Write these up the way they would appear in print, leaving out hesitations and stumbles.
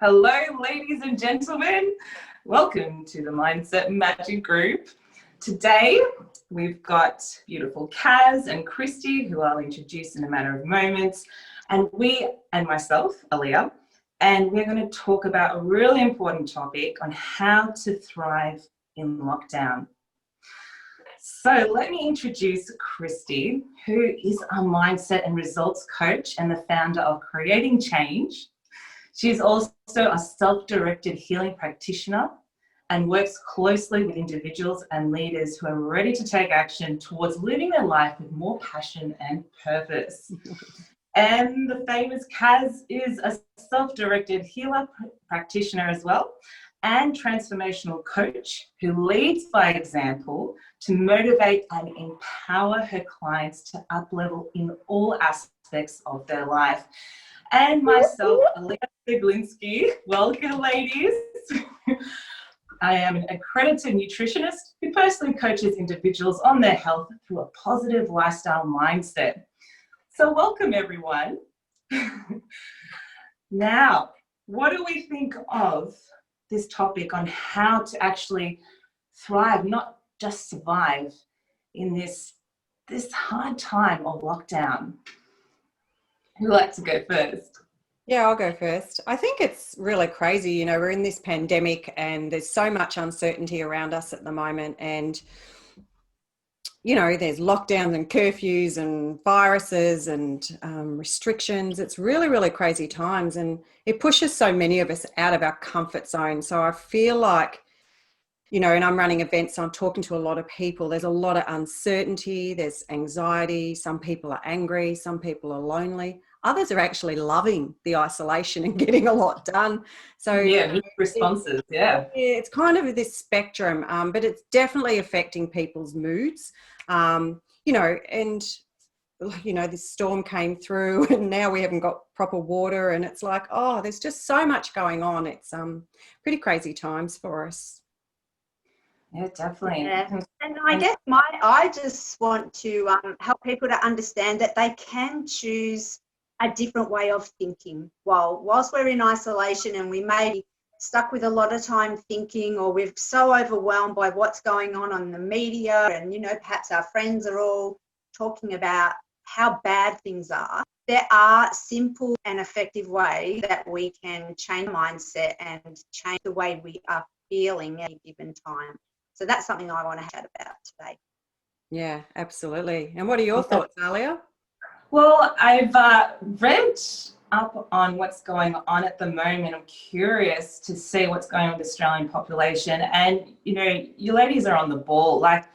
Hello, ladies and gentlemen. Welcome to the Mindset Magic Group. Today, we've got beautiful Kaz and Christy, who I'll introduce in a matter of moments, and myself, Aaliyah, and we're going to talk about a really important topic on how to thrive in lockdown. So let me introduce Christy, who is a mindset and results coach and the founder of Creating Change. She's also a self-directed healing practitioner and works closely with individuals and leaders who are ready to take action towards living their life with more passion and purpose. And the famous Kaz is a self-directed healer practitioner as well, and transformational coach who leads by example to motivate and empower her clients to up-level in all aspects of their life. And myself, Aaliyah Siglinski. Welcome, ladies. I am an accredited nutritionist who personally coaches individuals on their health through a positive lifestyle mindset. So welcome, everyone. Now, what do we think of this topic on how to actually thrive, not just survive in this hard time of lockdown? Who'd like to go first? Yeah, I'll go first. I think it's really crazy. You know, we're in this pandemic and there's so much uncertainty around us at the moment. And, you know, there's lockdowns and curfews and viruses and restrictions. It's really, really crazy times. And it pushes so many of us out of our comfort zone. So I feel like, you know, and I'm running events, so I'm talking to a lot of people. There's a lot of uncertainty, there's anxiety. Some people are angry, some people are lonely. Others are actually loving the isolation and getting a lot done. So yeah, responses, it's kind of this spectrum, but it's definitely affecting people's moods. You know, and you know, this storm came through and now we haven't got proper water, and it's like, oh, there's just so much going on. It's pretty crazy times for us. Yeah, definitely. Yeah. And I guess I just want to help people to understand that they can choose a different way of thinking. Whilst we're in isolation and we may be stuck with a lot of time thinking, or we're so overwhelmed by what's going on the media, and, you know, perhaps our friends are all talking about how bad things are, there are simple and effective ways that we can change mindset and change the way we are feeling at a given time. So that's something I want to chat about today. Yeah, absolutely. And what are your thoughts, Aaliyah? Well, I've read up on what's going on at the moment. I'm curious to see what's going on with the Australian population. And, you know, you ladies are on the ball. Like,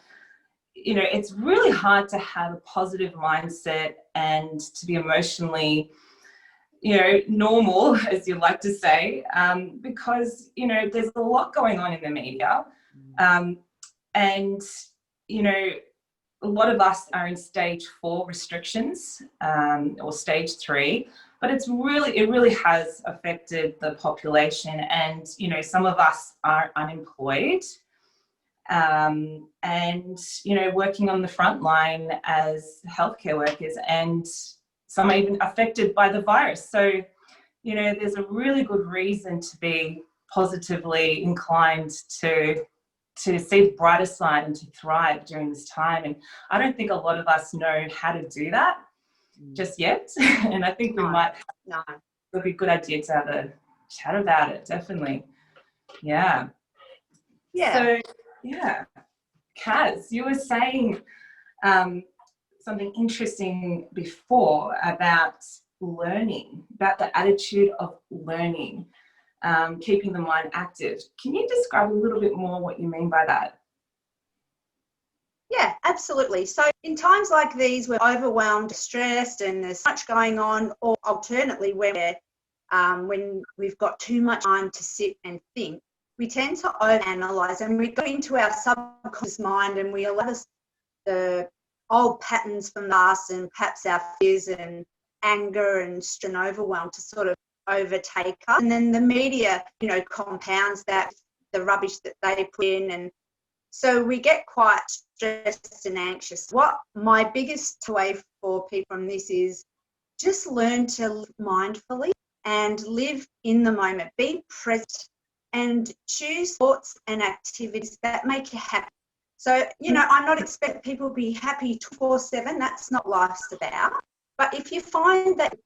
you know, it's really hard to have a positive mindset and to be emotionally, you know, normal, as you like to say, because, you know, there's a lot going on in the media. And, you know, a lot of us are in stage 4 restrictions, or stage 3, but it really has affected the population. And, you know, some of us are unemployed, and, you know, working on the front line as healthcare workers, and some are even affected by the virus. So, you know, there's a really good reason to be positively inclined to see the brighter side and to thrive during this time. And I don't think a lot of us know how to do that just yet. And I think it'll be a good idea to have a chat about it, definitely. Yeah. So, yeah. Kaz, you were saying something interesting before about learning, about the attitude of learning. Keeping the mind active. Can you describe a little bit more what you mean by that? Yeah, absolutely. So in times like these, we're overwhelmed, stressed, and there's much going on, or alternately, when we've got too much time to sit and think, we tend to overanalyze, and we go into our subconscious mind and we allow the old patterns from the past and perhaps our fears and anger and overwhelm to sort of overtake us. And then the media, you know, compounds that, the rubbish that they put in, and so we get quite stressed and anxious. What my biggest takeaway for people from this is just learn to live mindfully and live in the moment. Be present and choose thoughts and activities that make you happy. So, you know, I'm not expecting people to be happy 24/7. That's not what life's about. But if you find that,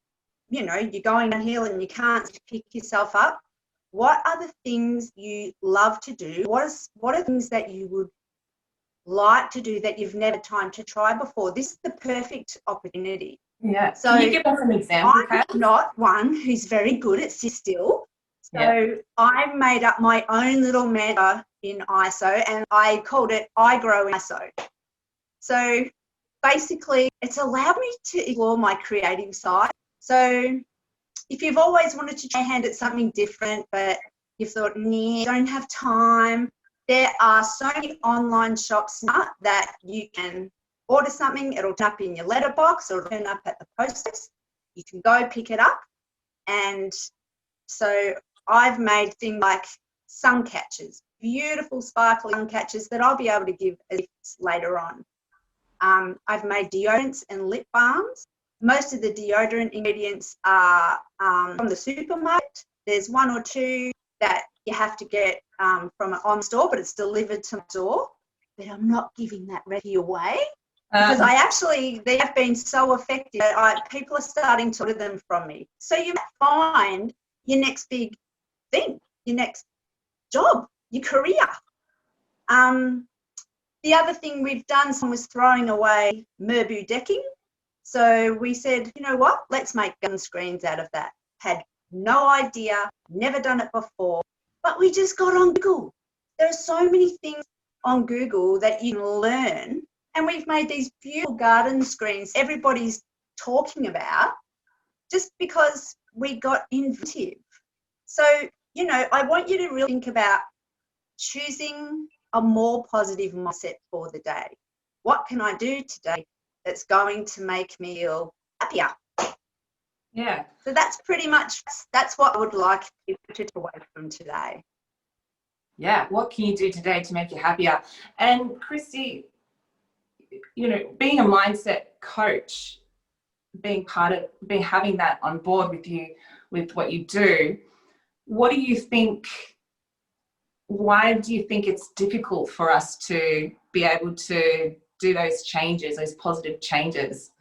you know, you're going downhill and you can't pick yourself up, what are the things you love to do? What are things that you would like to do that you've never had time to try before? This is the perfect opportunity. Yeah. So can you give us an example, I'm Kat? not one who's very good at sit still. So Yeah. I made up my own little mantra in ISO, and I called it I Grow in ISO. So basically, it's allowed me to explore my creative side. So if you've always wanted to try your hand at something different, but you've thought, nah, don't have time, there are so many online shops now that you can order something, it'll turn up in your letterbox or turn up at the post office. You can go pick it up. And so I've made things like sun catchers, beautiful sparkly sun catchers that I'll be able to give as gifts later on. I've made deodorants and lip balms. Most of the deodorant ingredients are from the supermarket. There's one or two that you have to get from an on store, but it's delivered to my door. But I'm not giving that recipe away because they have been so effective. People are starting to order them from me. So you might find your next big thing, your next job, your career. The other thing we've done was throwing away Merbu decking. So we said, you know what, let's make gun screens out of that. Had no idea, never done it before, but we just got on Google. There are so many things on Google that you can learn, and we've made these beautiful garden screens everybody's talking about just because we got inventive. So, you know, I want you to really think about choosing a more positive mindset for the day. What can I do today that's going to make me feel happier? Yeah. So that's pretty much, that's what I would like people to take away from today. Yeah. What can you do today to make you happier? And Christy, you know, being a mindset coach, having that on board with you, with what you do, why do you think it's difficult for us to be able to do those changes, those positive changes?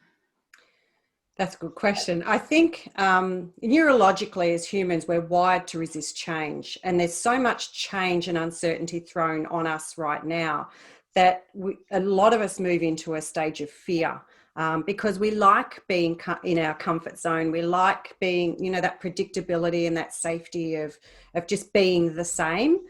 That's a good question. I think neurologically as humans, we're wired to resist change. And there's so much change and uncertainty thrown on us right now that a lot of us move into a stage of fear because we like being in our comfort zone. We like being, you know, that predictability and that safety of just being the same,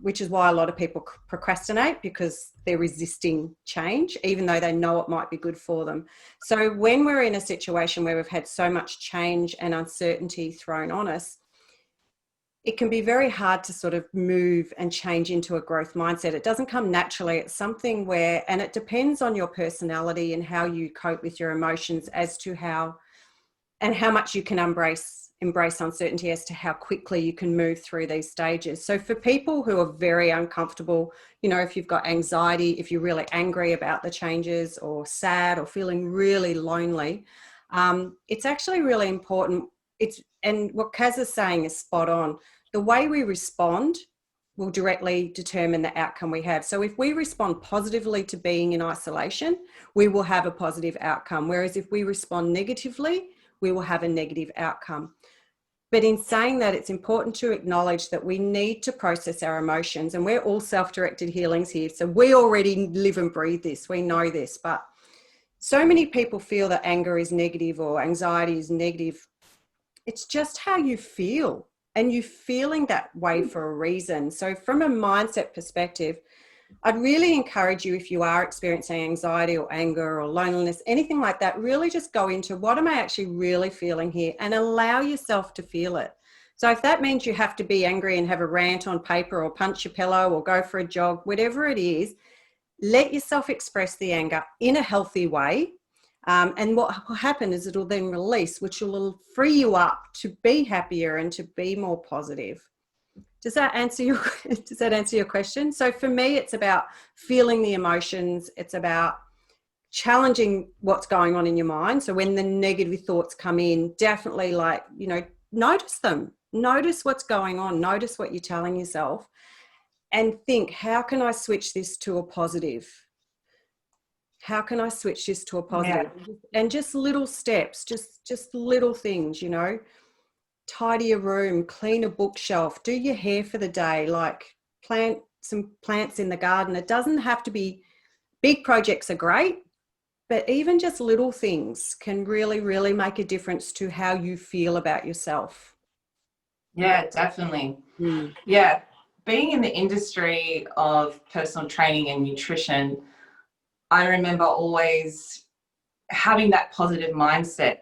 which is why a lot of people procrastinate, because they're resisting change, even though they know it might be good for them. So when we're in a situation where we've had so much change and uncertainty thrown on us, it can be very hard to sort of move and change into a growth mindset. It doesn't come naturally. It's something where, and it depends on your personality and how you cope with your emotions as to how much you can embrace uncertainty, as to how quickly you can move through these stages. So for people who are very uncomfortable, you know, if you've got anxiety, if you're really angry about the changes, or sad, or feeling really lonely, it's actually really important. And what Kaz is saying is spot on. The way we respond will directly determine the outcome we have. So if we respond positively to being in isolation, we will have a positive outcome. Whereas if we respond negatively, we will have a negative outcome. But in saying that, it's important to acknowledge that we need to process our emotions, and we're all self-directed healings here. So we already live and breathe this, we know this, but so many people feel that anger is negative or anxiety is negative. It's just how you feel, and you're feeling that way for a reason. So from a mindset perspective, I'd really encourage you, if you are experiencing anxiety or anger or loneliness, anything like that, really just go into what am I actually really feeling here, and allow yourself to feel it. So if that means you have to be angry and have a rant on paper, or punch your pillow, or go for a jog, whatever it is, let yourself express the anger in a healthy way. And what will happen is it'll then release, which will free you up to be happier and to be more positive. Does that answer your question? So for me, it's about feeling the emotions. It's about challenging what's going on in your mind. So when the negative thoughts come in, definitely, like, you know, notice them. Notice what's going on. Notice what you're telling yourself and think, how can I switch this to a positive? How can I switch this to a positive? Yeah. And just little steps, just little things, you know, tidy your room, clean a bookshelf, do your hair for the day, like plant some plants in the garden. It doesn't have to be, big projects are great, but even just little things can really, really make a difference to how you feel about yourself. Yeah, definitely. Mm. Yeah. Being in the industry of personal training and nutrition, I remember always having that positive mindset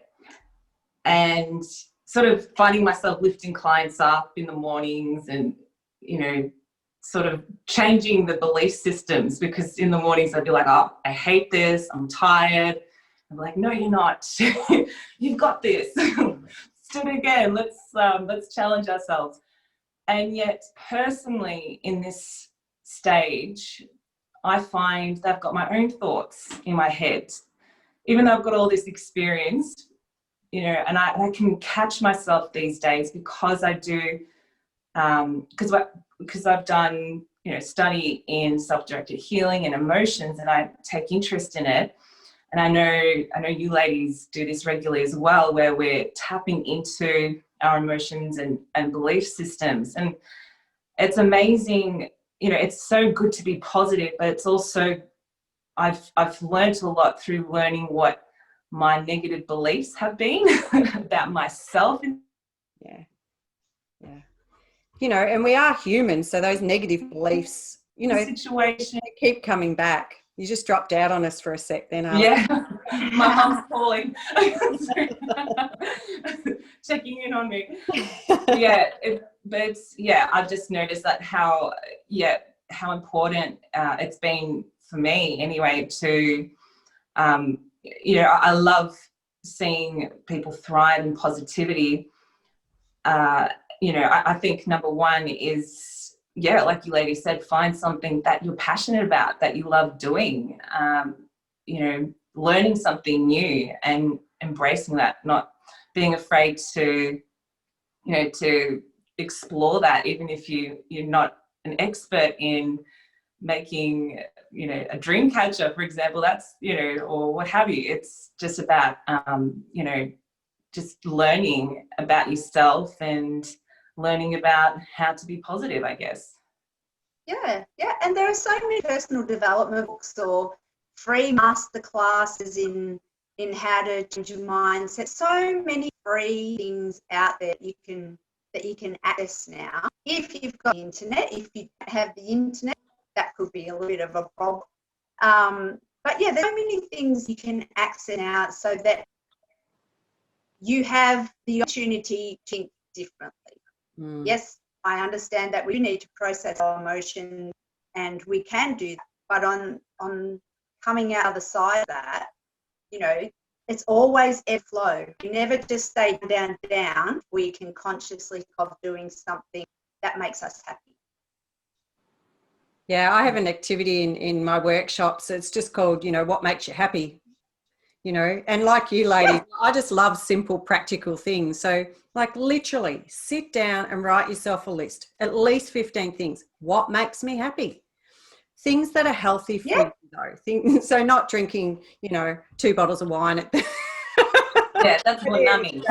and sort of finding myself lifting clients up in the mornings and, you know, sort of changing the belief systems, because in the mornings I'd be like, oh, I hate this, I'm tired. I'm like, no, you're not. You've got this. Let's do it again. Let's challenge ourselves. And yet, personally, in this stage, I find that I've got my own thoughts in my head, even though I've got all this experience, you know, and I can catch myself these days because I do, because I've done, you know, study in self-directed healing and emotions, and I take interest in it. And I know you ladies do this regularly as well, where we're tapping into our emotions and belief systems. And it's amazing, you know, it's so good to be positive, but it's also, I've learned a lot through learning what my negative beliefs have been about myself. Yeah. Yeah. You know, and we are humans, so those negative beliefs, you know, Situation. they keep coming back. You just dropped out on us for a sec then, Alex. Yeah, my mum's calling. Checking in on me. Yeah, I've just noticed that how important it's been for me anyway to, you know, I love seeing people thrive in positivity. You know, I think number one is, yeah, like you ladies said, find something that you're passionate about, that you love doing, you know, learning something new and embracing that, not being afraid to, you know, to explore that, even if you're not an expert in making, you know, a dream catcher, for example, that's, you know, or what have you. It's just about, you know, just learning about yourself and learning about how to be positive, I guess. Yeah, and there are so many personal development books or free master classes in how to change your mindset. So many free things out there that you can access now. If you've got the internet, if you don't have the internet, that could be a little bit of a problem. But yeah, there's so many things you can access now so that you have the opportunity to think differently. Mm. Yes, I understand that we need to process our emotions, and we can do that. But on coming out of the side of that, you know, it's always ebb flow. You never just stay down. We can consciously think of doing something that makes us happy. Yeah, I have an activity in my workshops. It's just called, you know, what makes you happy, you know, and like you ladies, I just love simple, practical things. So like literally sit down and write yourself a list, at least 15 things. What makes me happy? Things that are healthy for you, though. So not drinking, you know, 2 bottles of wine at Yeah, that's what nummy.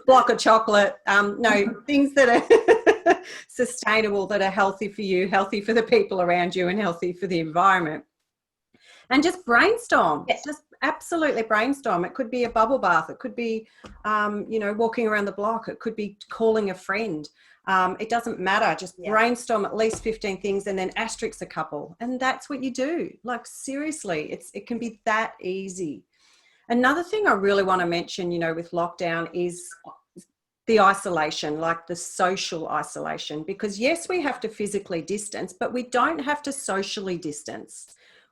block of chocolate. No, things that are sustainable, that are healthy for you, healthy for the people around you, and healthy for the environment. And just brainstorm. Yes. Just absolutely brainstorm. It could be a bubble bath. It could be, you know, walking around the block. It could be calling a friend. It doesn't matter. Just brainstorm at least 15 things and then asterisk a couple. And that's what you do. Like seriously, it can be that easy. Another thing I really want to mention, you know, with lockdown is the isolation, like the social isolation, because yes, we have to physically distance, but we don't have to socially distance.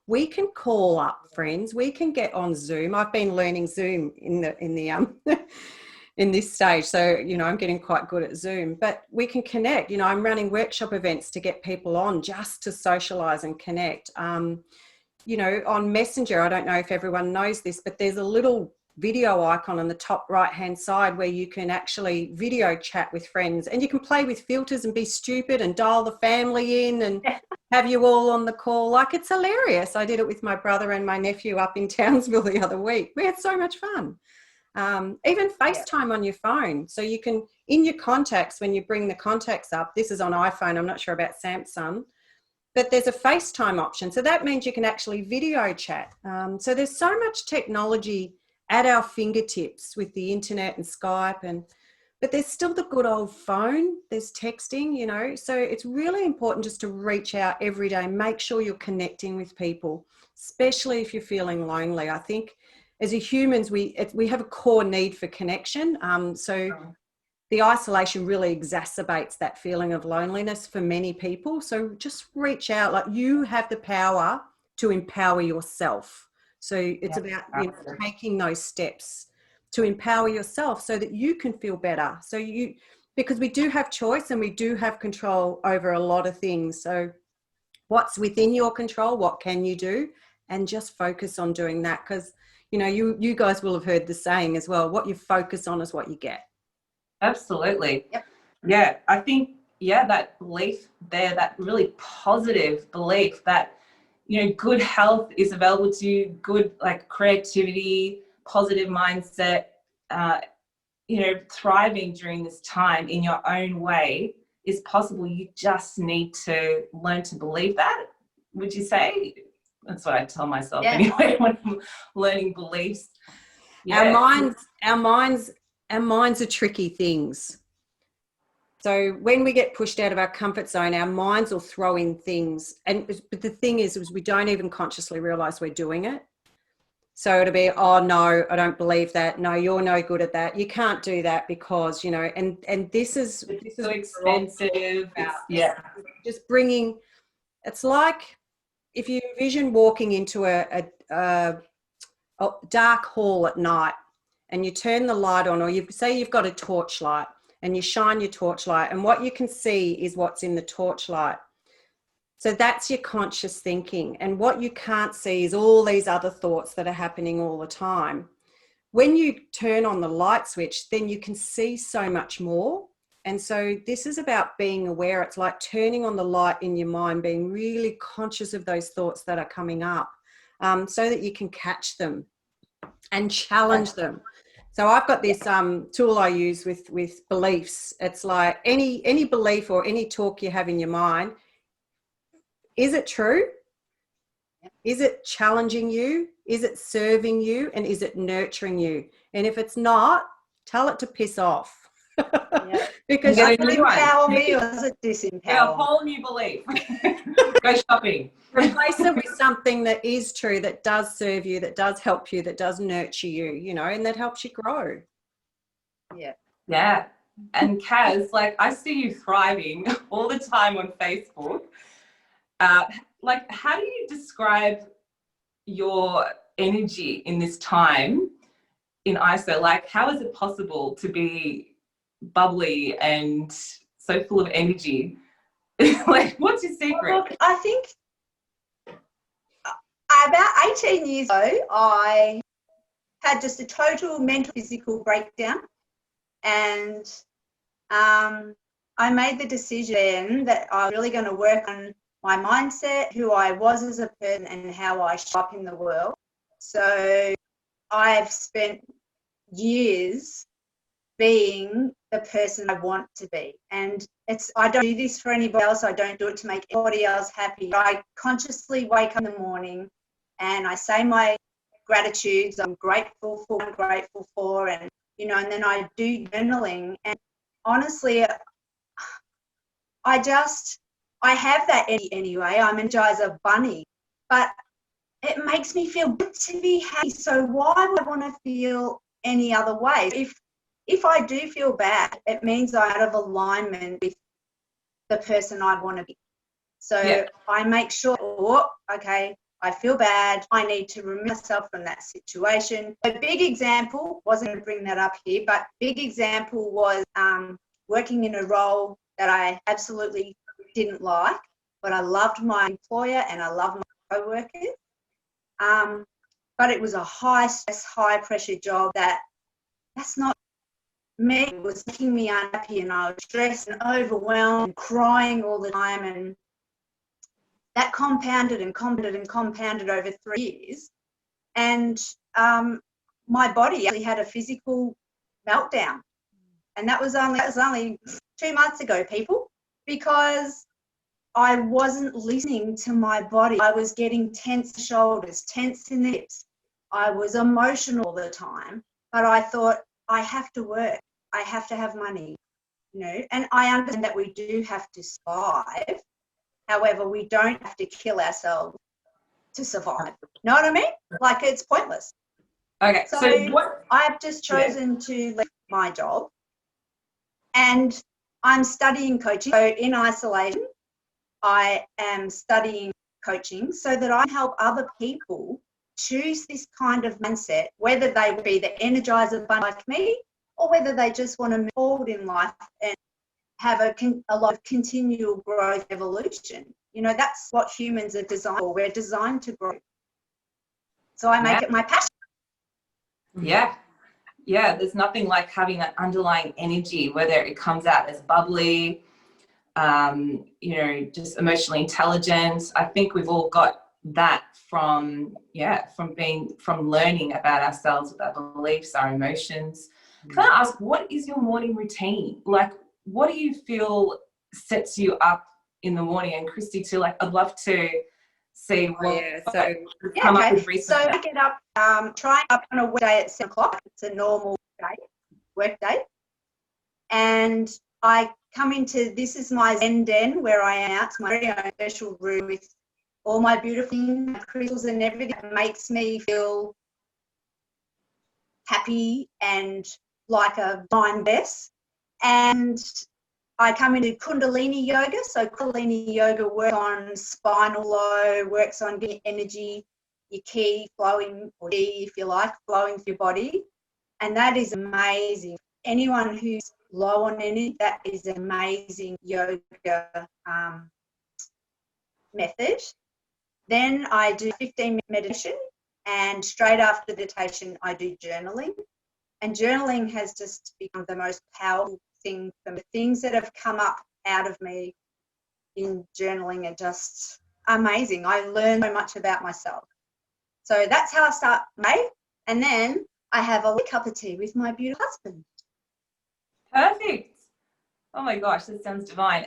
We can call up friends. We can get on Zoom. I've been learning Zoom in this stage. So, you know, I'm getting quite good at Zoom, but we can connect. You know, I'm running workshop events to get people on just to socialize and connect. You know, on Messenger, I don't know if everyone knows this, but there's a little video icon on the top right hand side where you can actually video chat with friends, and you can play with filters and be stupid and dial the family in and have you all on the call. Like, it's hilarious. I did it with my brother and my nephew up in Townsville the other week. We had so much fun. Even FaceTime on your phone. So you can, in your contacts, when you bring the contacts up, this is on iPhone, I'm not sure about Samsung, but there's a FaceTime option. So that means you can actually video chat. So there's so much technology at our fingertips with the internet and Skype, but there's still the good old phone, there's texting, you know. So it's really important just to reach out every day, make sure you're connecting with people, especially if you're feeling lonely. I think as humans, we have a core need for connection. So the isolation really exacerbates that feeling of loneliness for many people. So just reach out. Like, you have the power to empower yourself. So it's about, you know, taking those steps to empower yourself so that you can feel better. So because we do have choice and we do have control over a lot of things. So what's within your control? What can you do? And just focus on doing that, because you know, you guys will have heard the saying as well, what you focus on is what you get. Absolutely. Yep. Yeah, I think, that belief there, that really positive belief that, you know, good health is available to you, good, like, creativity, positive mindset, you know, thriving during this time in your own way is possible. You just need to learn to believe that, would you say? That's what I tell myself anyway when I'm learning beliefs. Our minds are tricky things. So when we get pushed out of our comfort zone, our minds will throw in things. But the thing is we don't even consciously realize we're doing it. So it'll be, oh no, I don't believe that. No, you're no good at that. You can't do that because, you know, and this is so expensive. Just bringing, it's like, if you envision walking into a dark hall at night and you turn the light on, or you say you've got a torchlight and you shine your torchlight, and what you can see is what's in the torchlight. So that's your conscious thinking. And what you can't see is all these other thoughts that are happening all the time. When you turn on the light switch, then you can see so much more. And so this is about being aware. It's like turning on the light in your mind, being really conscious of those thoughts that are coming up, so that you can catch them and challenge them. So I've got this tool I use with beliefs. It's like any belief or any talk you have in your mind, is it true? Is it challenging you? Is it serving you? And is it nurturing you? And if it's not, tell it to piss off. Because does it empower me or does it disempower? Yeah, a whole new belief. Go shopping. Replace it with something that is true, that does serve you, that does help you, that does nurture you, you know, and that helps you grow. Yeah. And Kaz, like, I see you thriving all the time on Facebook. Like, how do you describe your energy in this time in ISO? Like, how is it possible to be bubbly and so full of energy? Like, what's your secret? Look, I think about 18 years ago, I had just a total mental, physical breakdown, and I made the decision then that I was really going to work on my mindset, who I was as a person, and how I show up in the world. So I've spent years being the person I want to be. And I don't do this for anybody else. I don't do it to make anybody else happy. I consciously wake up in the morning and I say my gratitudes. I'm grateful for, and, you know, and then I do journaling. And honestly, I have that energy anyway. I'm an Energizer bunny, but it makes me feel good to be happy. So why would I want to feel any other way? If I do feel bad, it means I'm out of alignment with the person I want to be. So I make sure, okay, I feel bad. I need to remove myself from that situation. A big example, wasn't going to bring that up here, but big example was working in a role that I absolutely didn't like, but I loved my employer and I loved my co-workers. but it was a high stress, high pressure job that's not me. It was making me unhappy, and I was stressed and overwhelmed and crying all the time, and that compounded and compounded and compounded over 3 years. And my body actually had a physical meltdown. And that was only 2 months ago, people, because I wasn't listening to my body. I was getting tense shoulders, tense in the hips. I was emotional all the time, but I thought, I have to work. I have to have money, you know, and I understand that we do have to survive. However, we don't have to kill ourselves to survive. Know what I mean? Like, it's pointless. Okay, so what? I've just chosen to leave my job, and I'm studying coaching. So in isolation, I am studying coaching so that I help other people choose this kind of mindset, whether they be the energizer bunny like me, or whether they just want to move forward in life and have a lot of continual growth, evolution. You know, that's what humans are designed for. We're designed to grow. So I make it my passion. Yeah. Yeah, there's nothing like having that underlying energy, whether it comes out as bubbly, you know, just emotionally intelligent. I think we've all got that from learning about ourselves, with our beliefs, our emotions. Can I ask, what is your morning routine? Like, what do you feel sets you up in the morning? And Christy too, like, I'd love to see what come up with recently. So I get up, try up on a weekday at 7 o'clock. It's a normal day, work day. And I come into, this is my Zen den where I am. It's my very own special room with all my beautiful things, my crystals and everything that makes me feel happy and like a divine best. And I come into Kundalini yoga. So Kundalini yoga works on spinal flow, works on getting energy, your ki flowing, or chi, if you like, flowing through your body. And that is amazing. Anyone who's low on energy, that is an amazing yoga method. Then I do 15-minute meditation, and straight after the meditation, I do journaling. And journaling has just become the most powerful thing for me. Things that have come up out of me in journaling are just amazing. I learn so much about myself. So that's how I start May. And then I have a cup of tea with my beautiful husband. Perfect. Oh my gosh, that sounds divine.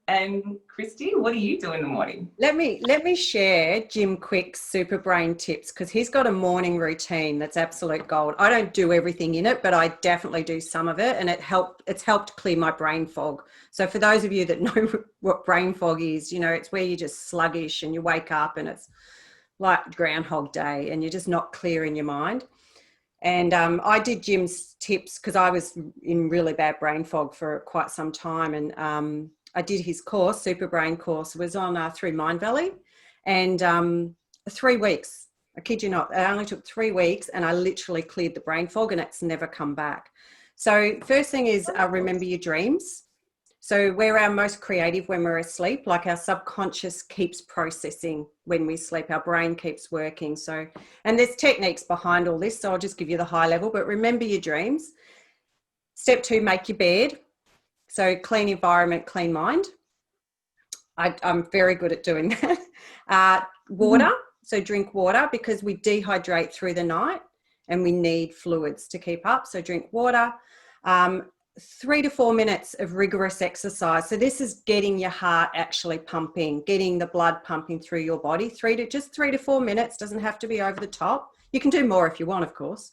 And Christy, what do you do in the morning? Let me share Jim Quick's super brain tips, because he's got a morning routine that's absolute gold. I don't do everything in it, but I definitely do some of it, and it's helped clear my brain fog. So for those of you that know what brain fog is, you know, it's where you're just sluggish and you wake up and it's like Groundhog Day and you're just not clear in your mind. And I did Jim's tips because I was in really bad brain fog for quite some time, and I did his course, Super Brain course. It was on through Mind Valley, and 3 weeks. I kid you not, it only took 3 weeks, and I literally cleared the brain fog, and it's never come back. So first thing is remember your dreams. So we're our most creative when we're asleep. Like, our subconscious keeps processing when we sleep. Our brain keeps working. So, and there's techniques behind all this. So I'll just give you the high level, but remember your dreams. Step 2, make your bed. So clean environment, clean mind. I'm very good at doing that. Water. So drink water, because we dehydrate through the night and we need fluids to keep up. So drink water. 3 to 4 minutes of rigorous exercise. So this is getting your heart actually pumping, getting the blood pumping through your body. 3 to 4 minutes, doesn't have to be over the top. You can do more if you want, of course.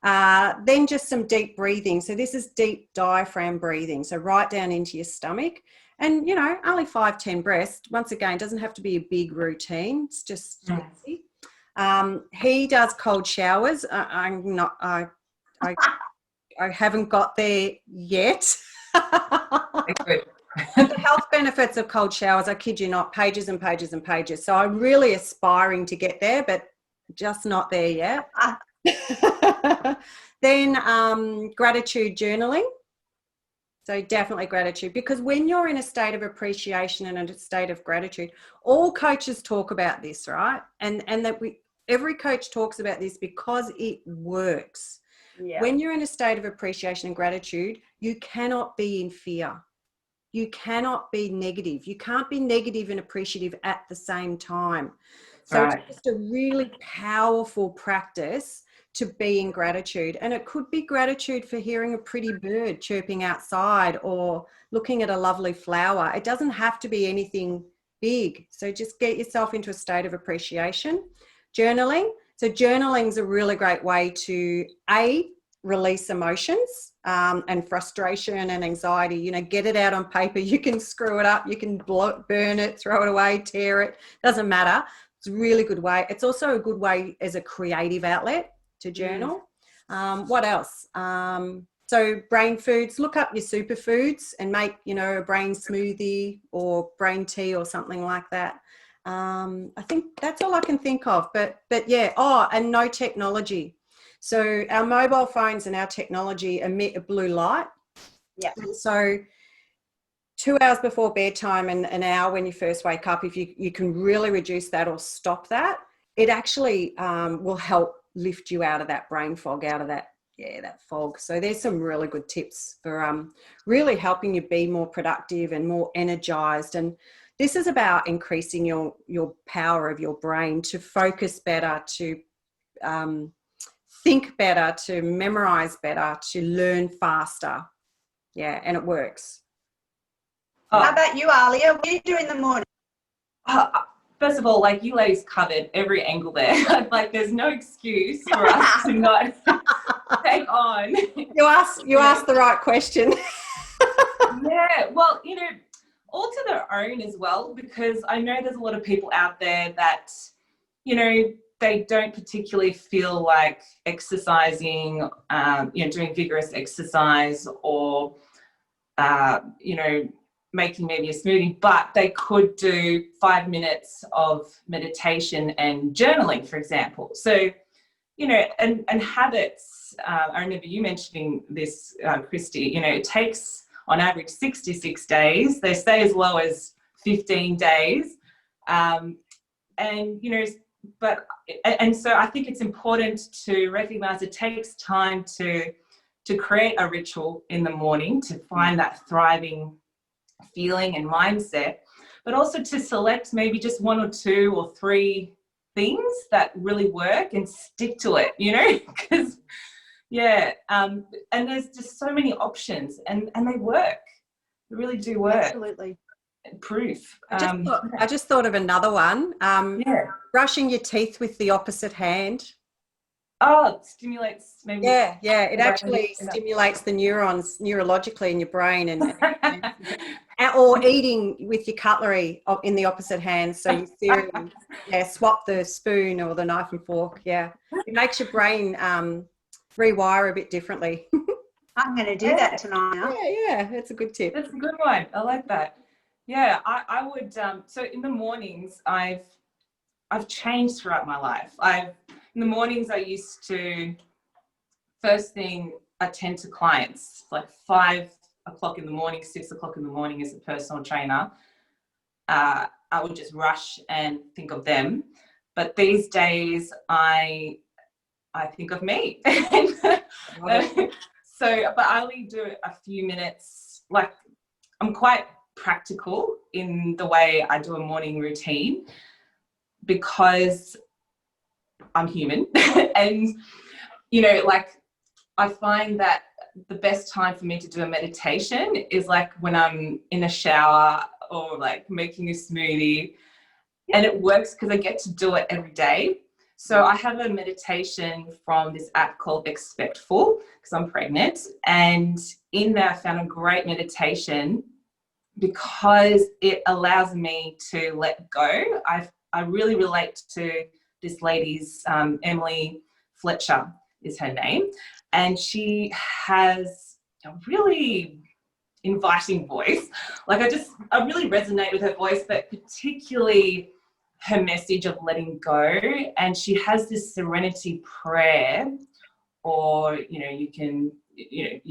Then just some deep breathing. So this is deep diaphragm breathing. So right down into your stomach, and, you know, only 5-10 breaths. Once again, doesn't have to be a big routine. It's just easy. He does cold showers. I haven't got there yet. The health benefits of cold showers, I kid you not, pages and pages and pages. So I'm really aspiring to get there, but just not there yet. Then gratitude journaling. So definitely gratitude, because when you're in a state of appreciation and in a state of gratitude, all coaches talk about this, right? And that Every coach talks about this because it works. Yeah. When you're in a state of appreciation and gratitude, you cannot be in fear. You cannot be negative. You can't be negative and appreciative at the same time. So Right. it's just a really powerful practice to be in gratitude. And it could be gratitude for hearing a pretty bird chirping outside or looking at a lovely flower. It doesn't have to be anything big. So just get yourself into a state of appreciation. Journaling. So journaling is a really great way to release emotions and frustration and anxiety. You know, get it out on paper. You can screw it up, you can burn it, throw it away, tear it, doesn't matter. It's a really good way. It's also a good way as a creative outlet to journal. What else? So brain foods, look up your superfoods and make, you know, a brain smoothie or brain tea or something like that. I think that's all I can think of, but yeah. Oh, and no technology. So our mobile phones and our technology emit a blue light. Yeah. So 2 hours before bedtime and an hour when you first wake up, if you can really reduce that or stop that, it actually will help lift you out of that brain fog, out of that fog. So there's some really good tips for really helping you be more productive and more energized. And this is about increasing your power of your brain to focus better, to think better, to memorize better, to learn faster. Yeah, and it works. How about you, Alia? What do you do in the morning? First of all, like, you ladies covered every angle there. Like, there's no excuse for us to not take on. You asked the right question. Yeah, well, you know, all to their own as well, because I know there's a lot of people out there that, you know, they don't particularly feel like exercising, you know, doing vigorous exercise or, you know, making maybe a smoothie, but they could do 5 minutes of meditation and journaling, for example. So, you know, and habits, I remember you mentioning this, Christy, you know, it takes on average 66 days. They stay as low as 15 days. And, you know, and so I think it's important to recognize it takes time to create a ritual in the morning, to find that thriving feeling and mindset, but also to select maybe just 1 or 2 or 3 things that really work and stick to it, you know, because and there's just so many options and they work. They really do work. Absolutely. Proof. I just thought of another one. Brushing your teeth with the opposite hand. Oh, it stimulates maybe. Yeah. It actually stimulates the neurons neurologically in your brain, and or eating with your cutlery in the opposite hand. So you cereal, swap the spoon or the knife and fork. Yeah, it makes your brain rewire a bit differently. I'm going to do that tonight. Yeah, that's a good tip. That's a good one. I like that. Yeah, I would. So in the mornings, I've changed throughout my life. In the mornings, I used to first thing attend to clients, like 5 o'clock in the morning, 6 o'clock in the morning as a personal trainer. I would just rush and think of them. But these days, I think of me. So, but I only do a few minutes. Like, I'm quite practical in the way I do a morning routine because I'm human. And, you know, like, I find that the best time for me to do a meditation is like when I'm in a shower or like making a smoothie, and it works because I get to do it every day. So I have a meditation from this app called Expectful because I'm pregnant, and in there I found a great meditation because it allows me to let go. I really relate to this lady's, Emily Fletcher is her name, and she has a really inviting voice. Like, I really resonate with her voice, but particularly her message of letting go. And she has this serenity prayer, or, you know, you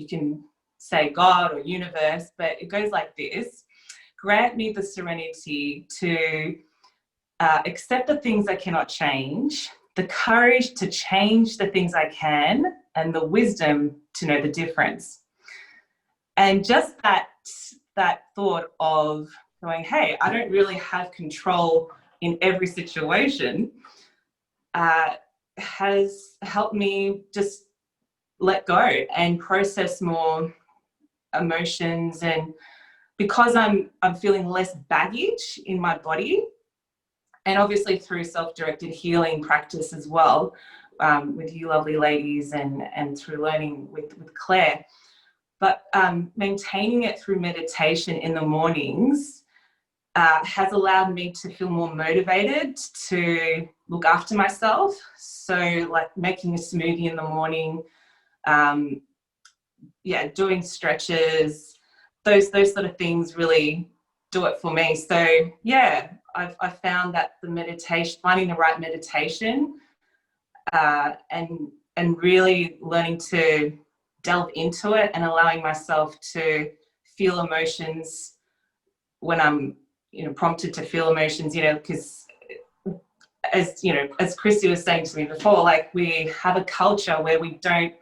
can say God or universe, but it goes like this: grant me the serenity to accept the things I cannot change, the courage to change the things I can, and the wisdom to know the difference. And just that thought of going, hey, I don't really have control in every situation, has helped me just let go and process more emotions. And because I'm feeling less baggage in my body, and obviously through self-directed healing practice as well, with you lovely ladies, and through learning with Claire, but maintaining it through meditation in the mornings has allowed me to feel more motivated to look after myself. So like making a smoothie in the morning, doing stretches, those sort of things really do it for me. So yeah, I've found that the meditation, finding the right meditation, and really learning to delve into it and allowing myself to feel emotions when I'm, prompted to feel emotions, because as Christy was saying to me before, like we have a culture where we don't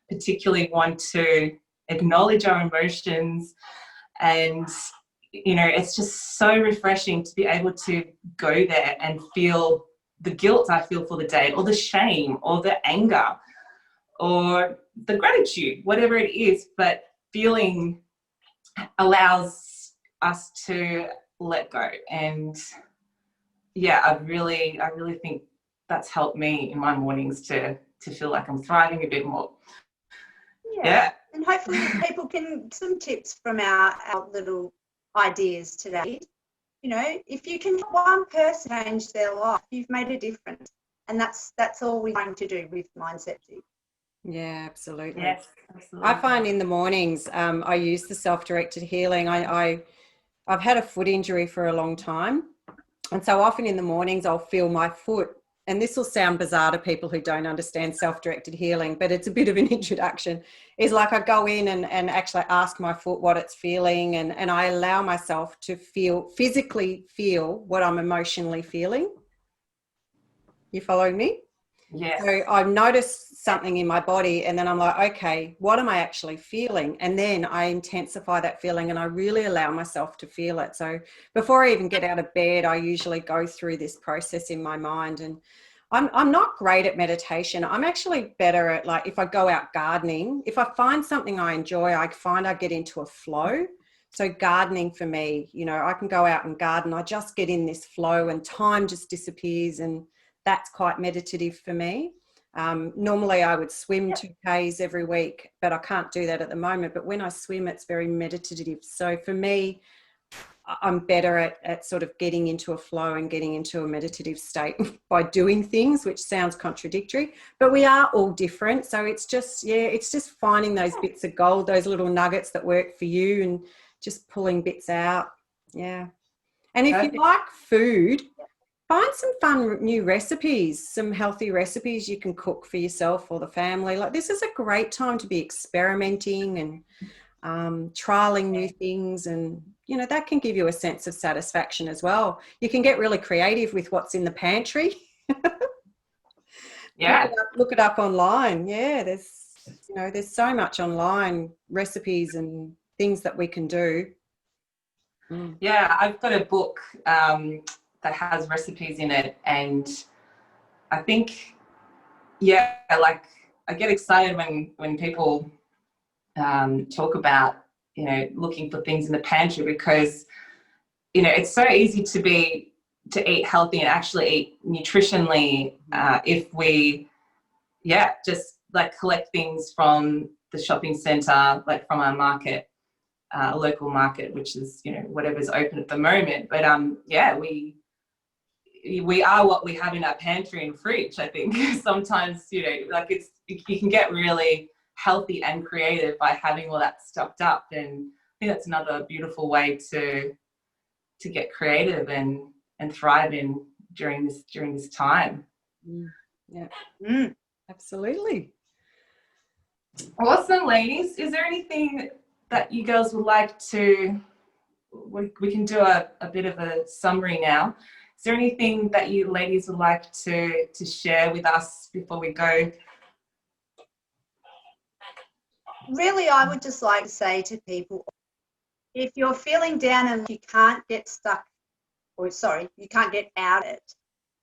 particularly want to acknowledge our emotions. And, it's just so refreshing to be able to go there and feel the guilt I feel for the day, or the shame, or the anger, or the gratitude, whatever it is. But feeling allows us to let go. And yeah, I really think that's helped me in my mornings to feel like I'm thriving a bit more. Yeah. And hopefully people can get some tips from our little ideas today. If you can help one person change their life, you've made a difference. And that's all we're trying to do with Mindset Shift. Yeah, absolutely. Yes, absolutely. I find in the mornings I use the self-directed healing. I've had a foot injury for a long time, and so often in the mornings I'll feel my foot, and this will sound bizarre to people who don't understand self-directed healing, but it's a bit of an introduction. Is like I go in and actually ask my foot what it's feeling, and I allow myself to physically feel what I'm emotionally feeling. You following me? Yes. So I've noticed something in my body, and then I'm like, okay, what am I actually feeling? And then I intensify that feeling, and I really allow myself to feel it. So before I even get out of bed, I usually go through this process in my mind. And I'm not great at meditation. I'm actually better at, like, if I go out gardening, if I find something I enjoy, I find I get into a flow. So gardening for me, I can go out and garden. I just get in this flow, and time just disappears, and that's quite meditative for me. Normally I would swim 2Ks every week, but I can't do that at the moment. But when I swim, it's very meditative. So for me, I'm better at sort of getting into a flow and getting into a meditative state by doing things, which sounds contradictory, but we are all different. So it's just finding those bits of gold, those little nuggets that work for you, and just pulling bits out. Yeah. And if you like food, find some fun new recipes, some healthy recipes you can cook for yourself or the family. Like, this is a great time to be experimenting and trialing new things, and that can give you a sense of satisfaction as well. You can get really creative with what's in the pantry. Yeah. Look it up online. Yeah, there's so much online recipes and things that we can do. Yeah, I've got a book that has recipes in it, and I think, like, I get excited when people talk about, looking for things in the pantry, because, it's so easy to eat healthy and actually eat nutritionally if we, just like collect things from the shopping centre, like from our market, a local market, which is, whatever's open at the moment. But we are what we have in our pantry and fridge. I think sometimes, like, you can get really healthy and creative by having all that stocked up. And I think that's another beautiful way to get creative and thrive in during this time. Yeah. Absolutely. Awesome, ladies. Is there anything that you girls would like to, we can do a bit of a summary now. Is there anything that you ladies would like to share with us before we go? Really, I would just like to say to people, if you're feeling down and you can't get stuck, or sorry, you can't get out of it,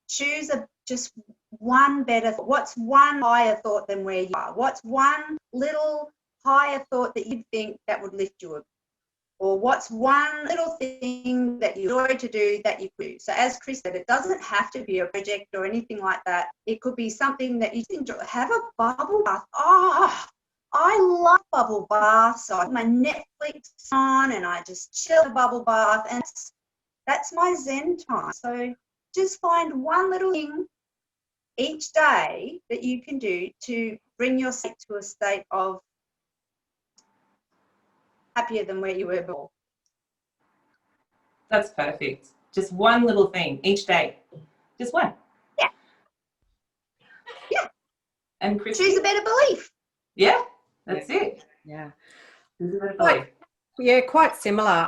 choose just one better thought. What's one higher thought than where you are? What's one little higher thought that you think that would lift you up? Or what's one little thing that you enjoy to do that you could do? So as Chris said, it doesn't have to be a project or anything like that. It could be something that you enjoy. Have a bubble bath. Oh, I love bubble baths. So I put my Netflix on and I just chill in a bubble bath, and that's my Zen time. So just find one little thing each day that you can do to bring yourself to a state of happier than where you were before. That's perfect. Just one little thing each day. Just one. Yeah. Yeah. And Christy? Choose a better belief. Yeah, that's it. Yeah. Choose a better belief. Yeah, quite similar.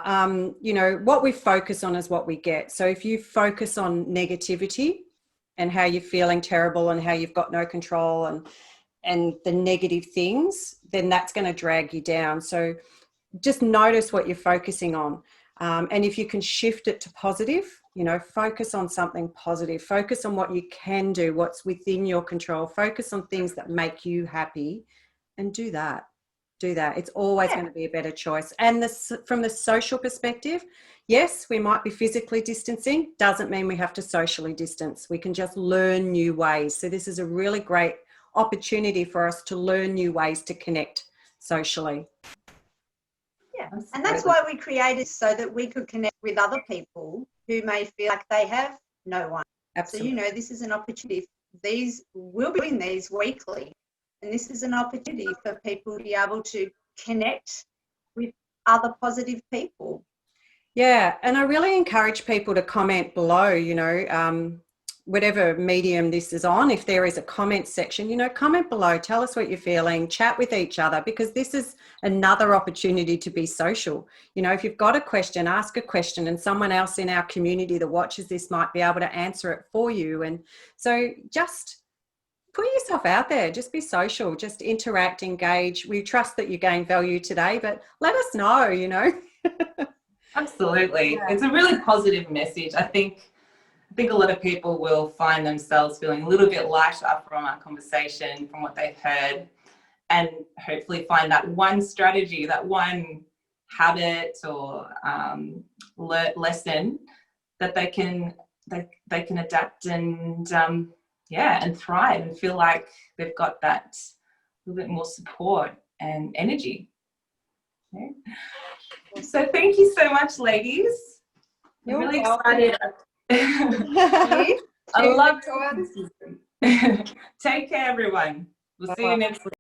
You know, what we focus on is what we get. So if you focus on negativity and how you're feeling terrible and how you've got no control and the negative things, then that's going to drag you down. So just notice what you're focusing on. And if you can shift it to positive, you know, focus on something positive, focus on what you can do, what's within your control, focus on things that make you happy, and do that. It's always going to be a better choice. And from the social perspective, yes, we might be physically distancing, doesn't mean we have to socially distance. We can just learn new ways. So this is a really great opportunity for us to learn new ways to connect socially. Yeah, and that's why we created, so that we could connect with other people who may feel like they have no one. Absolutely. So, you know, this is an opportunity. We'll be doing these weekly, and this is an opportunity for people to be able to connect with other positive people. Yeah, and I really encourage people to comment below, you know, whatever medium this is on. If there is a comment section, you know, comment below, tell us what you're feeling, chat with each other, because this is another opportunity to be social. You know, if you've got a question, ask a question, and someone else in our community that watches this might be able to answer it for you. And so just put yourself out there, just be social, just interact, engage. We trust that you gain value today, but let us know, you know. Absolutely. Yeah. It's a really positive message. I think a lot of people will find themselves feeling a little bit lighter from our conversation, from what they've heard, and hopefully find that one strategy, that one habit or lesson that they can adapt and and thrive and feel like they've got that little bit more support and energy. Okay. So thank you so much, ladies. I'm really excited. I love it. Take care, everyone. We'll see you next week.